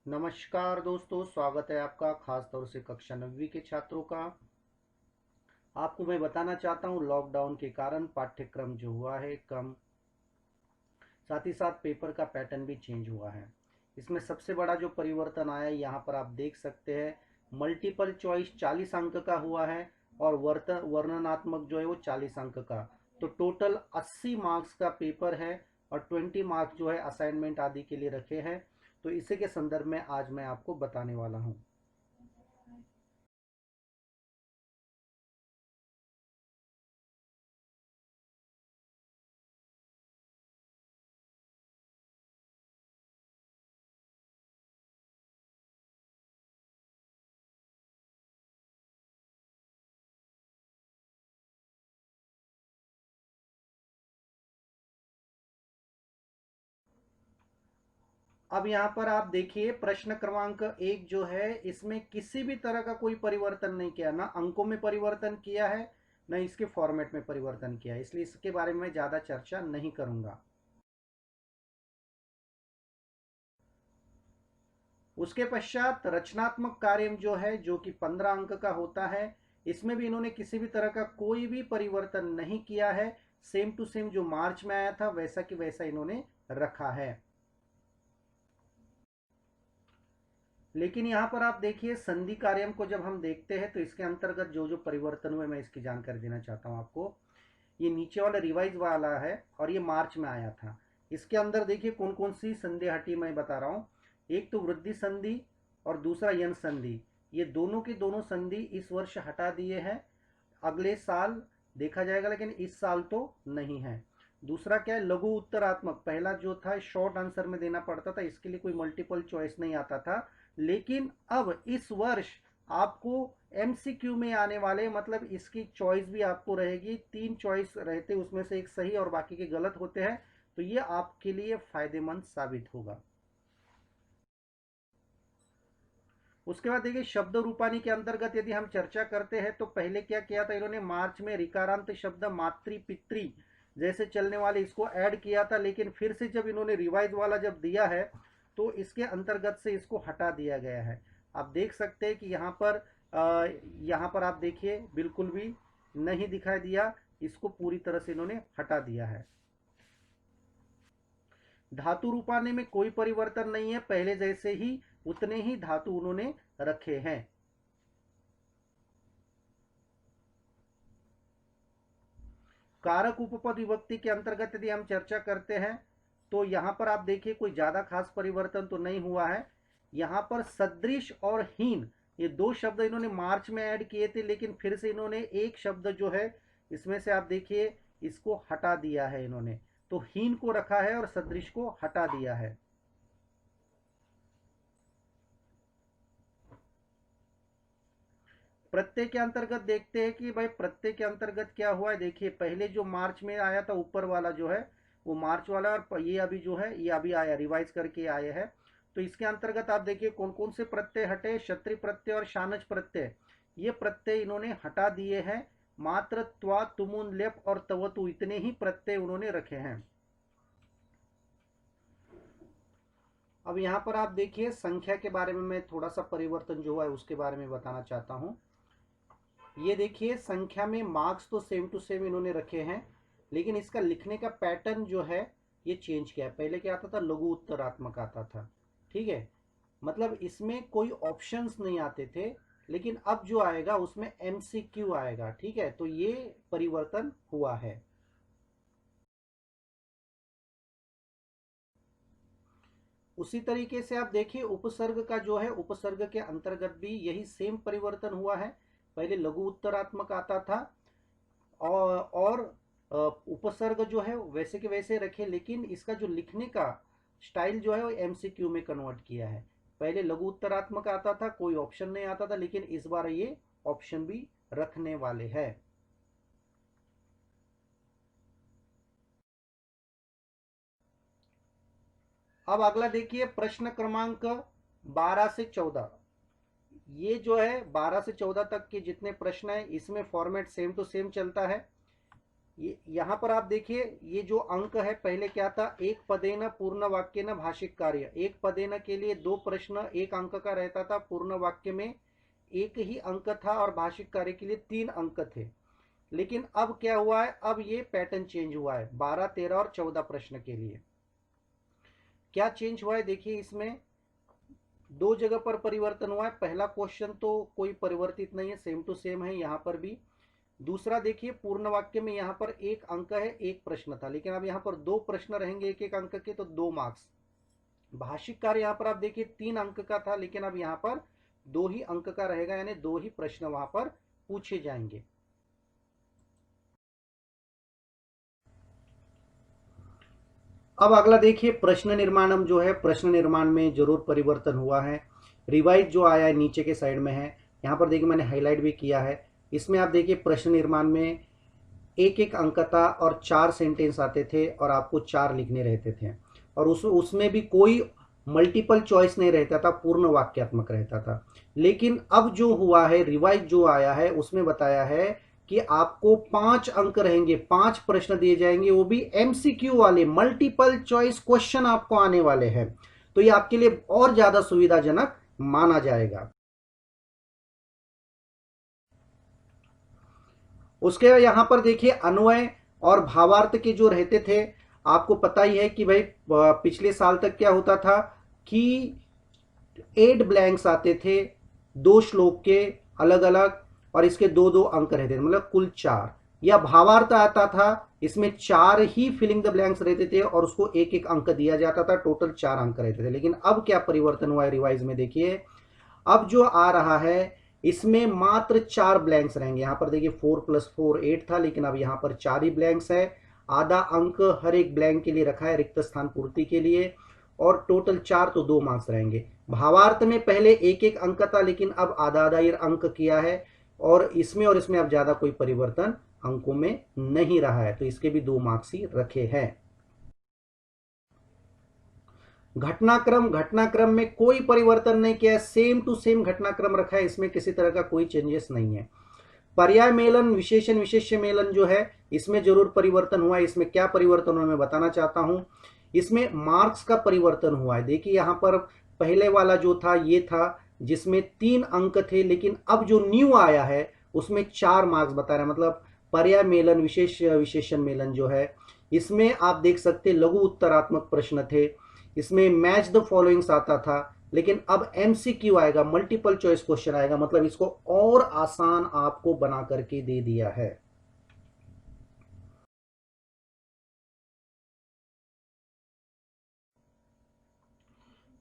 नमस्कार दोस्तों, स्वागत है आपका खास तौर से कक्षा 9वीं के छात्रों का। आपको मैं बताना चाहता हूं लॉकडाउन के कारण पाठ्यक्रम जो हुआ है कम, साथ ही साथ पेपर का पैटर्न भी चेंज हुआ है। इसमें सबसे बड़ा जो परिवर्तन आया है यहाँ पर आप देख सकते हैं, मल्टीपल चॉइस 40 अंक का हुआ है और वर्णनात्मक जो है वो 40 अंक का। तो टोटल 80 मार्क्स का पेपर है और 20 मार्क्स जो है असाइनमेंट आदि के लिए रखे हैं। तो इसी के संदर्भ में आज मैं आपको बताने वाला हूँ। अब यहाँ पर आप देखिए, प्रश्न क्रमांक 1 जो है इसमें किसी भी तरह का कोई परिवर्तन नहीं किया, ना अंकों में परिवर्तन किया है ना इसके फॉर्मेट में परिवर्तन किया है, इसलिए इसके बारे में ज्यादा चर्चा नहीं करूंगा। उसके पश्चात रचनात्मक कार्य जो है, जो कि 15 अंक का होता है, इसमें भी इन्होंने किसी भी तरह का कोई भी परिवर्तन नहीं किया है। सेम टू सेम जो मार्च में आया था वैसा कि वैसा इन्होंने रखा है। लेकिन यहाँ पर आप देखिए, संधि कार्यम को जब हम देखते हैं तो इसके अंतर्गत जो जो परिवर्तन हुए मैं इसकी जानकारी देना चाहता हूँ आपको। ये नीचे वाला रिवाइज वाला है और ये मार्च में आया था। इसके अंदर देखिए कौन कौन सी संधि हटी, मैं बता रहा हूँ। एक तो वृद्धि संधि और दूसरा यन संधि, ये दोनों के दोनों संधि इस वर्ष हटा दिए हैं। अगले साल देखा जाएगा, लेकिन इस साल तो नहीं है। दूसरा क्या है, लघु उत्तरात्मक। पहला जो था शॉर्ट आंसर में देना पड़ता था, इसके लिए कोई मल्टीपल चॉइस नहीं आता था। लेकिन अब इस वर्ष आपको एमसीक्यू में आने वाले, मतलब इसकी चॉइस भी आपको रहेगी। 3 चॉइस रहते, उसमें से एक सही और बाकी के गलत होते हैं। तो ये आपके लिए फायदेमंद साबित होगा। उसके बाद देखिए, शब्द रूपानी के अंतर्गत यदि हम चर्चा करते हैं तो पहले क्या किया था इन्होंने, मार्च में रिकारांत शब्द मातृ पितृ जैसे चलने वाले इसको ऐड किया था। लेकिन फिर से जब इन्होंने रिवाइज वाला जब दिया है तो इसके अंतर्गत से इसको हटा दिया गया है। आप देख सकते हैं कि यहाँ पर आप देखिए बिल्कुल भी नहीं दिखाई दिया, इसको पूरी तरह से इन्होंने हटा दिया है। धातु रूपाने में कोई परिवर्तन नहीं है, पहले जैसे ही उतने ही धातु उन्होंने रखे हैं। कारक उपपद विभक्ति के अंतर्गत यदि हम चर्चा करते हैं तो यहां पर आप देखिए कोई ज्यादा खास परिवर्तन तो नहीं हुआ है। यहां पर सदृश और हीन, ये दो शब्द इन्होंने मार्च में ऐड किए थे, लेकिन फिर से इन्होंने एक शब्द जो है इसमें से आप देखिए इसको हटा दिया है इन्होंने। तो हीन को रखा है और सदृश को हटा दिया है। प्रत्यय के अंतर्गत देखते हैं कि भाई प्रत्यय के अंतर्गत क्या हुआ है। देखिए पहले जो मार्च में आया था ऊपर वाला जो है वो मार्च वाला, और ये अभी जो है ये अभी आया, रिवाइज करके आए हैं। तो इसके अंतर्गत आप देखिए कौन कौन से प्रत्यय हटे, क्षत्रिय प्रत्यय और शानच प्रत्यय, ये प्रत्यय इन्होंने हटा दिए हैं। मात्र त्वा तुमुन लेप और तवतु इतने ही प्रत्यय उन्होंने रखे हैं। अब यहाँ पर आप देखिए संख्या के बारे में मैं थोड़ा सा परिवर्तन जो हुआ है उसके बारे में बताना चाहता हूँ। ये देखिए संख्या में मार्क्स तो सेम टू सेम इन्होंने रखे हैं, लेकिन इसका लिखने का पैटर्न जो है ये चेंज किया है। पहले क्या आता था, लघु उत्तरात्मक आता था, ठीक है, मतलब इसमें कोई ऑप्शंस नहीं आते थे। लेकिन अब जो आएगा उसमें एमसीक्यू आएगा, ठीक है, तो ये परिवर्तन हुआ है। उसी तरीके से आप देखिए उपसर्ग का जो है, उपसर्ग के अंतर्गत भी यही सेम परिवर्तन हुआ है। पहले लघु उत्तरात्मक आता था और उपसर्ग जो है वैसे के वैसे रखे, लेकिन इसका जो लिखने का स्टाइल जो है वो एमसीक्यू में कन्वर्ट किया है। पहले लघु उत्तरात्मक आता था, कोई ऑप्शन नहीं आता था, लेकिन इस बार ये ऑप्शन भी रखने वाले हैं। अब अगला देखिए, प्रश्न क्रमांक 12 से 14। ये जो है 12 से 14 तक के जितने प्रश्न है इसमें फॉर्मेट सेम टू सेम चलता है। ये यहाँ पर आप देखिए, ये जो अंक है पहले क्या था, एक पदेन पूर्ण वाक्य न भाषिक कार्य। एक पदेन के लिए 2 प्रश्न 1 अंक का रहता था, पूर्ण वाक्य में 1 ही अंक था और भाषिक कार्य के लिए 3 अंक थे। लेकिन अब क्या हुआ है, अब ये पैटर्न चेंज हुआ है 12, 13 और 14 प्रश्न के लिए। क्या चेंज हुआ है देखिए, इसमें 2 जगह पर परिवर्तन हुआ है। पहला क्वेश्चन तो कोई परिवर्तित नहीं है, सेम टू सेम है यहाँ पर भी। दूसरा देखिए, पूर्ण वाक्य में यहाँ पर 1 अंक है, 1 प्रश्न था, लेकिन अब यहाँ पर 2 प्रश्न रहेंगे 1-1 अंक के, तो 2 मार्क्स। भाषिक कार्य यहाँ पर आप देखिए 3 अंक का था, लेकिन अब यहाँ पर 2 ही अंक का रहेगा, यानी 2 ही प्रश्न वहां पर पूछे जाएंगे। अब अगला देखिए, प्रश्न निर्माणम जो है, प्रश्न निर्माण में जरूर परिवर्तन हुआ है। रिवाइज जो आया है नीचे के साइड में है, यहाँ पर देखिए मैंने हाईलाइट भी किया है। इसमें आप देखिए प्रश्न निर्माण में 1-1 अंक था और 4 सेंटेंस आते थे और आपको 4 लिखने रहते थे, और उसमें भी कोई मल्टीपल चॉइस नहीं रहता था, पूर्ण वाक्यात्मक रहता था। लेकिन अब जो हुआ है, रिवाइज जो आया है, उसमें बताया है कि आपको 5 अंक रहेंगे, 5 प्रश्न दिए जाएंगे, वो भी एमसीक्यू वाले, मल्टीपल चॉइस क्वेश्चन आपको आने वाले हैं। तो ये आपके लिए और ज्यादा सुविधाजनक माना जाएगा। उसके यहां पर देखिए, अन्वय और भावार्थ के जो रहते थे, आपको पता ही है कि भाई पिछले साल तक क्या होता था कि 8 ब्लैंक्स आते थे 2 श्लोक के अलग अलग, और इसके 2-2 अंक रहते थे, मतलब कुल 4। या भावार्थ आता था, इसमें 4 ही फिलिंग द ब्लैंक्स रहते थे और उसको 1-1 अंक दिया जाता था, टोटल 4 अंक रहते थे। लेकिन अब क्या परिवर्तन हुआ है रिवाइज में देखिए, अब जो आ रहा है इसमें मात्र 4 ब्लैंक्स रहेंगे। यहां पर देखिए 4 + 4 8 था, लेकिन अब यहां पर 4 ही ब्लैंक्स है। आधा अंक हर एक ब्लैंक के लिए रखा है, रिक्त स्थान पूर्ति के लिए, और टोटल 4, तो 2 मार्क्स रहेंगे। भावार्थ में पहले 1-1 अंक था, लेकिन अब आधा आधा ही अंक किया है, और इसमें अब ज्यादा कोई परिवर्तन अंकों में नहीं रहा है, तो इसके भी 2 मार्क्स ही रखे हैं। घटनाक्रम में कोई परिवर्तन नहीं किया है, सेम टू सेम घटनाक्रम रखा है, इसमें किसी तरह का कोई चेंजेस नहीं है। पर्याय मेलन, विशेषण विशेष्य मेलन जो है, इसमें जरूर परिवर्तन हुआ है। इसमें क्या परिवर्तन हुआ मैं बताना चाहता हूं। इसमें मार्क्स का परिवर्तन हुआ है। देखिए यहां पर पहले वाला जो था ये था जिसमें 3 अंक थे, लेकिन अब जो न्यू आया है उसमें 4 मार्क्स बता रहा है। मतलब पर्याय मेलन, विशेष विशेषण मेलन जो है, इसमें आप देख सकते लघु उत्तरात्मक प्रश्न थे, इसमें मैच द फॉलोइंग्स आता था, लेकिन अब एमसीक्यू आएगा, मल्टीपल चॉइस क्वेश्चन आएगा। मतलब इसको और आसान आपको बना करके दे दिया है।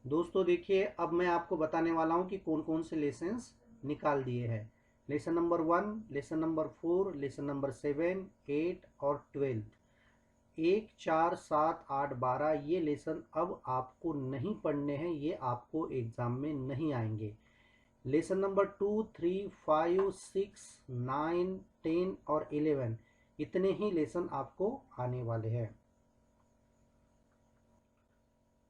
दोस्तों देखिए, अब मैं आपको बताने वाला हूं कि कौन कौन से लेसन्स निकाल दिए हैं। Lesson number 1, lesson number 4, lesson number 7, 8 और 12। 1, 4, 7, 8, 12 ये लेसन अब आपको नहीं पढ़ने हैं, ये आपको एग्जाम में नहीं आएंगे। लेसन नंबर 2, 3, 5, 6, 9, 10 और 11, इतने ही लेसन आपको आने वाले हैं।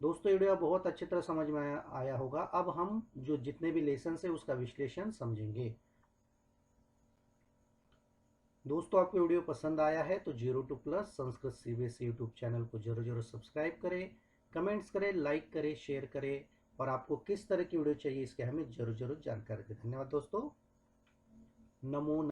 दोस्तों वीडियो बहुत अच्छी तरह समझ में आया होगा। अब हम जो जितने भी लेसन है उसका विश्लेषण समझेंगे। दोस्तों आपको वीडियो पसंद आया है तो 02+ संस्कृत सीबीएसई यूट्यूब चैनल को जरूर जरूर सब्सक्राइब करें, कमेंट्स करें, लाइक करें, शेयर करें, और आपको किस तरह की वीडियो चाहिए इसके हमें जरूर जरूर जानकारी दें। धन्यवाद दोस्तों। नमो